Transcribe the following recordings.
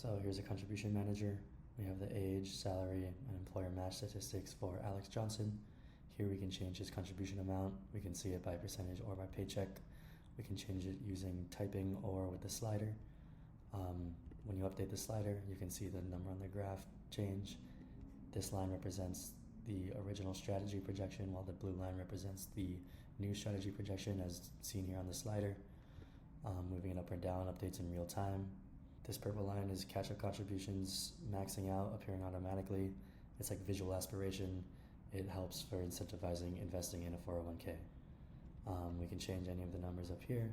So here's a contribution manager. We have the age, salary, and employer match statistics for Alex Johnson. Here we can change his contribution amount. We can see it by percentage or by paycheck. We can change it using typing or with the slider. When you update the slider, you can see the number on the graph change. This line represents the original strategy projection, while the blue line represents the new strategy projection as seen here on the slider. Moving it up or down updates in real time. This purple line is catch-up contributions maxing out, appearing automatically. It's like visual aspiration. It helps for incentivizing investing in a 401k. We can change any of the numbers up here.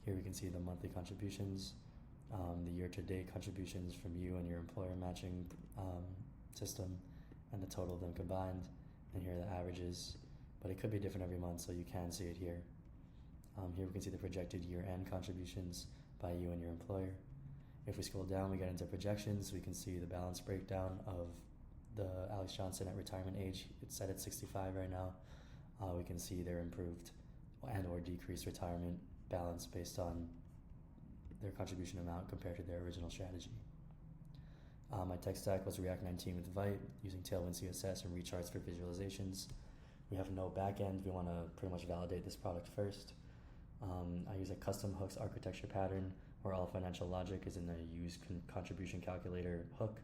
Here we can see the monthly contributions, the year-to-date contributions from you and your employer matching system, and the total of them combined. And here are the averages, but it could be different every month, so you can see it here. Here we can see the projected year-end contributions by you and your employer. If we scroll down, we get into projections. We can see the balance breakdown of the Alex Johnson at retirement age. It's set at 65 right now. We can see their improved and or decreased retirement balance based on their contribution amount compared to their original strategy. My tech stack was React 19 with Vite, using Tailwind CSS and recharts for visualizations. We have no backend. We want to pretty much validate this product first. I use a custom hooks architecture pattern where all financial logic is in the use contribution calculator hook.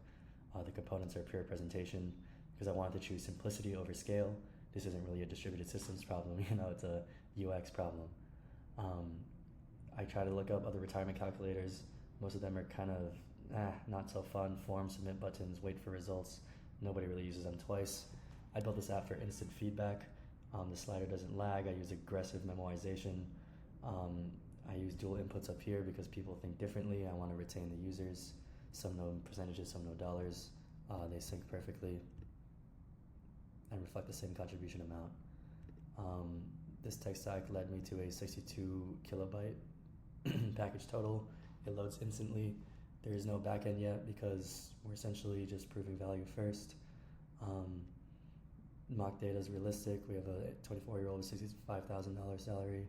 The components are pure presentation because I wanted to choose simplicity over scale. This isn't really a distributed systems problem, it's a UX problem. I try to look up other retirement calculators. Most of them are kind of not so fun. Form, submit buttons, wait for results. Nobody really uses them twice. I built this app for instant feedback. The slider doesn't lag. I use aggressive memoization. I use dual inputs up here because people think differently. I want to retain the users. Some know percentages, some know dollars. They sync perfectly and reflect the same contribution amount. This tech stack led me to a 62 kilobyte package total. It loads instantly. There is no backend yet because we're essentially just proving value first. Mock data is realistic. We have a 24-year-old with $65,000 salary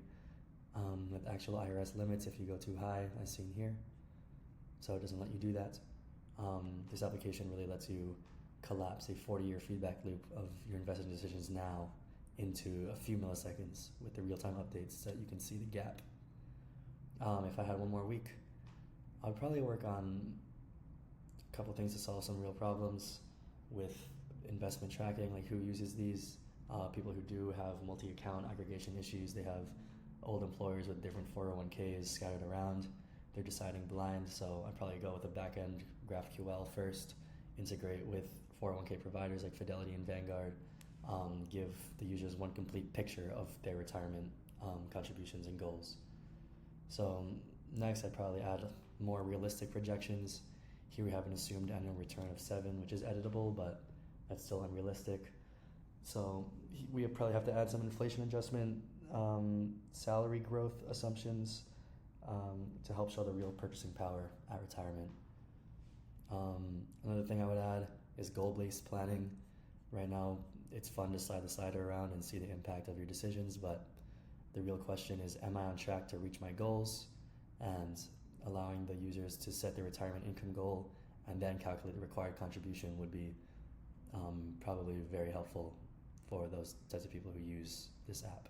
with actual IRS limits if you go too high, as seen here. So it doesn't let you do that. This application really lets you collapse a 40-year feedback loop of your investment decisions now into a few milliseconds with the real-time updates so that you can see the gap. If I had one more week, I would probably work on a couple things to solve some real problems with investment tracking, like who uses these. People who do have multi-account aggregation issues. They have old employers with different 401ks scattered around. They're deciding blind, so I'd probably go with a backend GraphQL first, integrate with 401k providers like Fidelity and Vanguard, give the users one complete picture of their retirement contributions and goals. So next, I'd probably add more realistic projections. Here we have an assumed annual return of 7, which is editable, but that's still unrealistic. So we probably have to add some inflation adjustment, salary growth assumptions to help show the real purchasing power at retirement. Another thing I would add is goal-based planning. Right now, it's fun to slide the slider around and see the impact of your decisions, but the real question is, am I on track to reach my goals? And allowing the users to set their retirement income goal and then calculate the required contribution would be probably very helpful for those types of people who use this app.